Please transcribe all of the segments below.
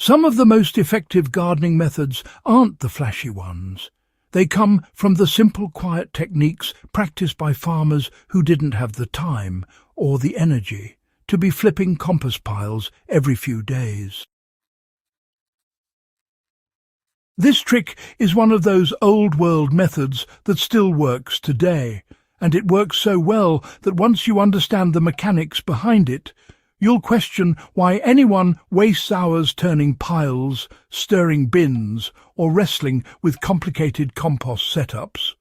Some of the most effective gardening methods aren't the flashy ones. They come from the simple, quiet techniques practiced by farmers who didn't have the time or the energy to be flipping compost piles every few days. This trick is one of those old-world methods that still works today, and it works so well that once you understand the mechanics behind it, you'll question why anyone wastes hours turning piles, stirring bins, or wrestling with complicated compost setups.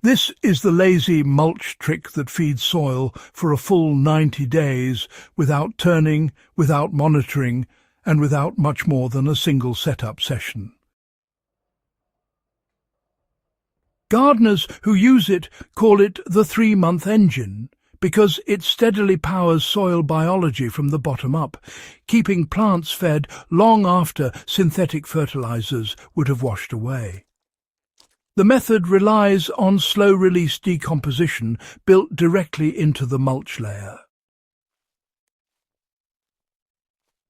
This is the lazy mulch trick that feeds soil for a full 90 days without turning, without monitoring, and without much more than a single setup session. Gardeners who use it call it the 3-month engine, because it steadily powers soil biology from the bottom up, keeping plants fed long after synthetic fertilizers would have washed away. The method relies on slow-release decomposition built directly into the mulch layer.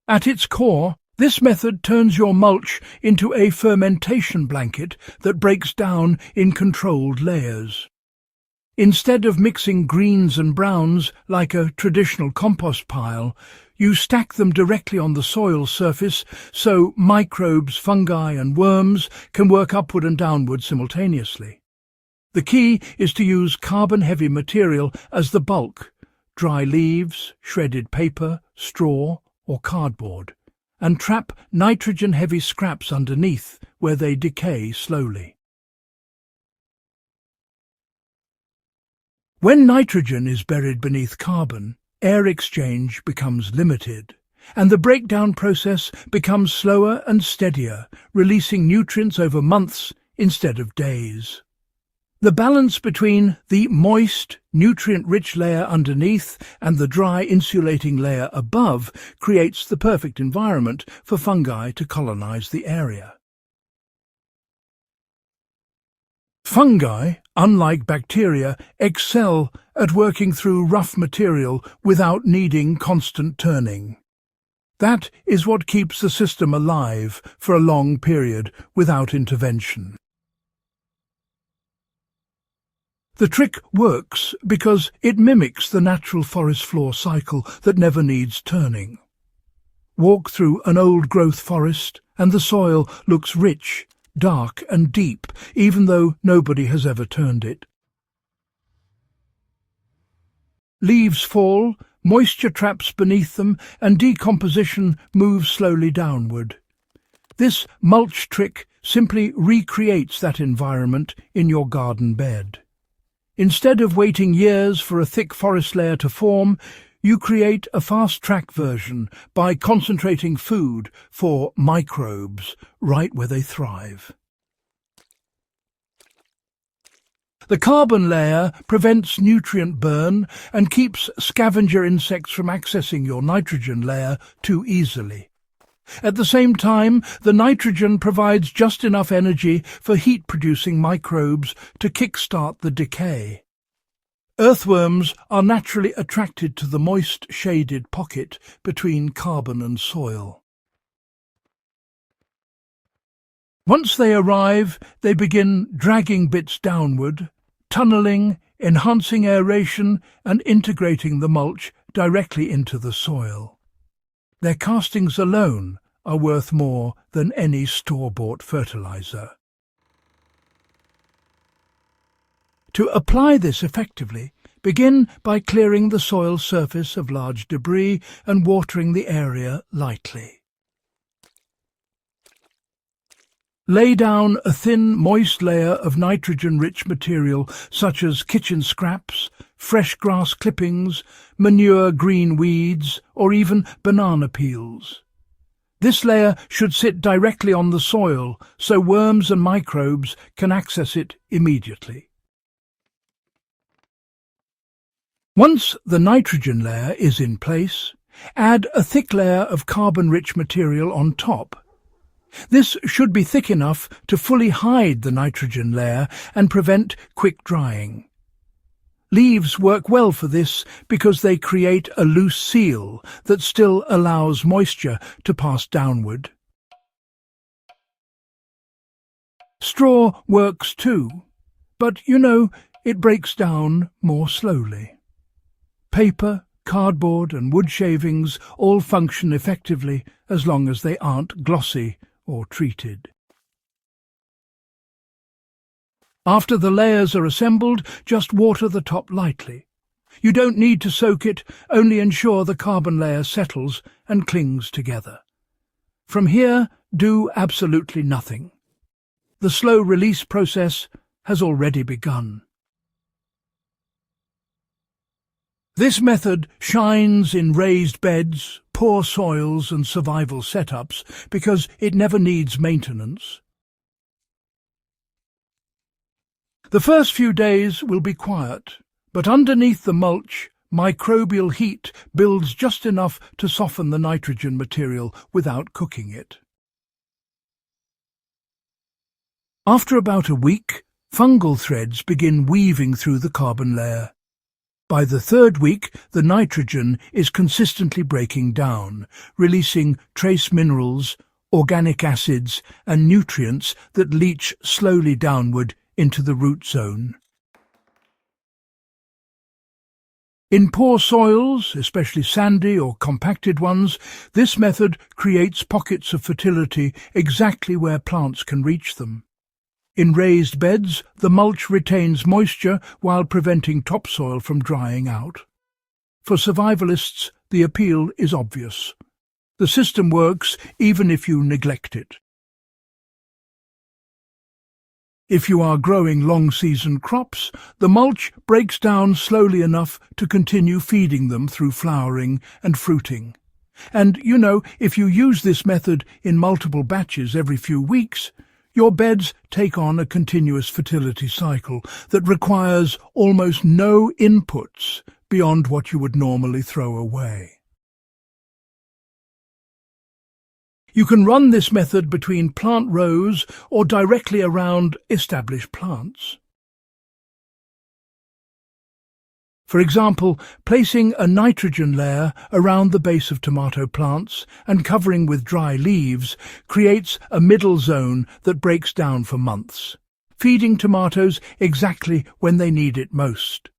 At its core, this method turns your mulch into a fermentation blanket that breaks down in controlled layers. Instead of mixing greens and browns like a traditional compost pile, you stack them directly on the soil surface so microbes, fungi and worms can work upward and downward simultaneously. The key is to use carbon-heavy material as the bulk, dry leaves, shredded paper, straw or cardboard, and trap nitrogen-heavy scraps underneath where they decay slowly. When nitrogen is buried beneath carbon, air exchange becomes limited, and the breakdown process becomes slower and steadier, releasing nutrients over months instead of days. The balance between the moist, nutrient-rich layer underneath and the dry, insulating layer above creates the perfect environment for fungi to colonize the area. Fungi, unlike bacteria, excel at working through rough material without needing constant turning. That is what keeps the system alive for a long period without intervention. The trick works because it mimics the natural forest floor cycle that never needs turning. Walk through an old-growth forest and the soil looks rich, dark and deep, even though nobody has ever turned it. Leaves fall, moisture traps beneath them, and decomposition moves slowly downward. This mulch trick simply recreates that environment in your garden bed. Instead of waiting years for a thick forest layer to form, you create a fast-track version by concentrating food for microbes right where they thrive. The carbon layer prevents nutrient burn and keeps scavenger insects from accessing your nitrogen layer too easily. At the same time, the nitrogen provides just enough energy for heat-producing microbes to kickstart the decay. Earthworms are naturally attracted to the moist, shaded pocket between carbon and soil. Once they arrive, they begin dragging bits downward, tunneling, enhancing aeration and integrating the mulch directly into the soil. Their castings alone are worth more than any store-bought fertilizer. To apply this effectively, begin by clearing the soil surface of large debris and watering the area lightly. Lay down a thin, moist layer of nitrogen-rich material such as kitchen scraps, fresh grass clippings, manure green weeds, or even banana peels. This layer should sit directly on the soil so worms and microbes can access it immediately. Once the nitrogen layer is in place, add a thick layer of carbon-rich material on top. This should be thick enough to fully hide the nitrogen layer and prevent quick drying. Leaves work well for this because they create a loose seal that still allows moisture to pass downward. Straw works too, but it breaks down more slowly. Paper, cardboard and wood shavings all function effectively as long as they aren't glossy or treated. After the layers are assembled, just water the top lightly. You don't need to soak it, only ensure the carbon layer settles and clings together. From here, do absolutely nothing. The slow release process has already begun. This method shines in raised beds, poor soils and survival setups because it never needs maintenance. The first few days will be quiet, but underneath the mulch, microbial heat builds just enough to soften the nitrogen material without cooking it. After about a week, fungal threads begin weaving through the carbon layer. By the third week, the nitrogen is consistently breaking down, releasing trace minerals, organic acids and nutrients that leach slowly downward into the root zone. In poor soils, especially sandy or compacted ones, this method creates pockets of fertility exactly where plants can reach them. In raised beds, the mulch retains moisture while preventing topsoil from drying out. For survivalists, the appeal is obvious. The system works even if you neglect it. If you are growing long-season crops, the mulch breaks down slowly enough to continue feeding them through flowering and fruiting. And, if you use this method in multiple batches every few weeks, your beds take on a continuous fertility cycle that requires almost no inputs beyond what you would normally throw away. You can run this method between plant rows or directly around established plants. For example, placing a nitrogen layer around the base of tomato plants and covering with dry leaves creates a middle zone that breaks down for months, feeding tomatoes exactly when they need it most.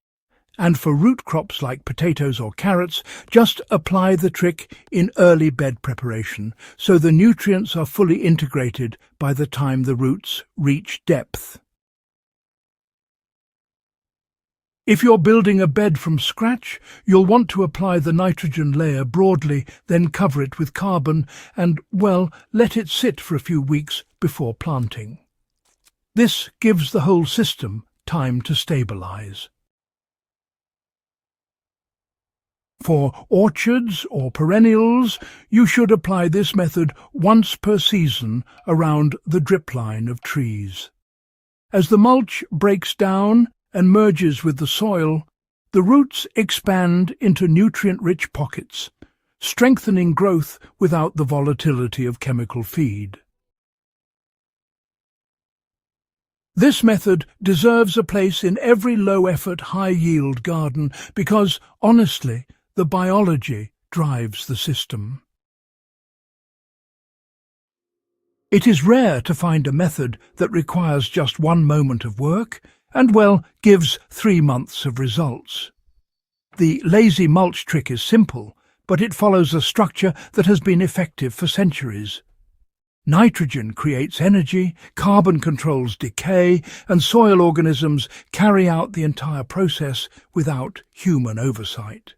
And for root crops like potatoes or carrots, just apply the trick in early bed preparation, so the nutrients are fully integrated by the time the roots reach depth. If you're building a bed from scratch, you'll want to apply the nitrogen layer broadly, then cover it with carbon and, let it sit for a few weeks before planting. This gives the whole system time to stabilize. For orchards or perennials, you should apply this method once per season around the drip line of trees. As the mulch breaks down and merges with the soil, the roots expand into nutrient-rich pockets, strengthening growth without the volatility of chemical feed. This method deserves a place in every low-effort, high-yield garden because, honestly, the biology drives the system. It is rare to find a method that requires just one moment of work and, gives 3 months of results. The lazy mulch trick is simple, but it follows a structure that has been effective for centuries. Nitrogen creates energy, carbon controls decay, and soil organisms carry out the entire process without human oversight.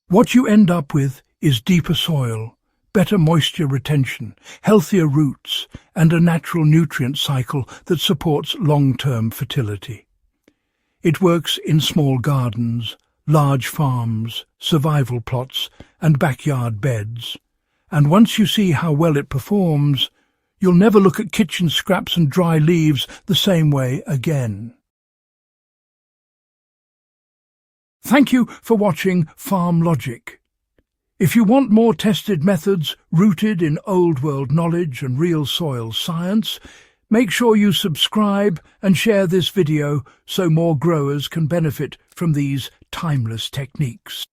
What you end up with is deeper soil, better moisture retention, healthier roots, and a natural nutrient cycle that supports long-term fertility. It works in small gardens, large farms, survival plots, and backyard beds. And once you see how well it performs, you'll never look at kitchen scraps and dry leaves the same way again. Thank you for watching Farm Logic. If you want more tested methods rooted in old-world knowledge and real soil science, Make sure you subscribe and share this video so more growers can benefit from these timeless techniques.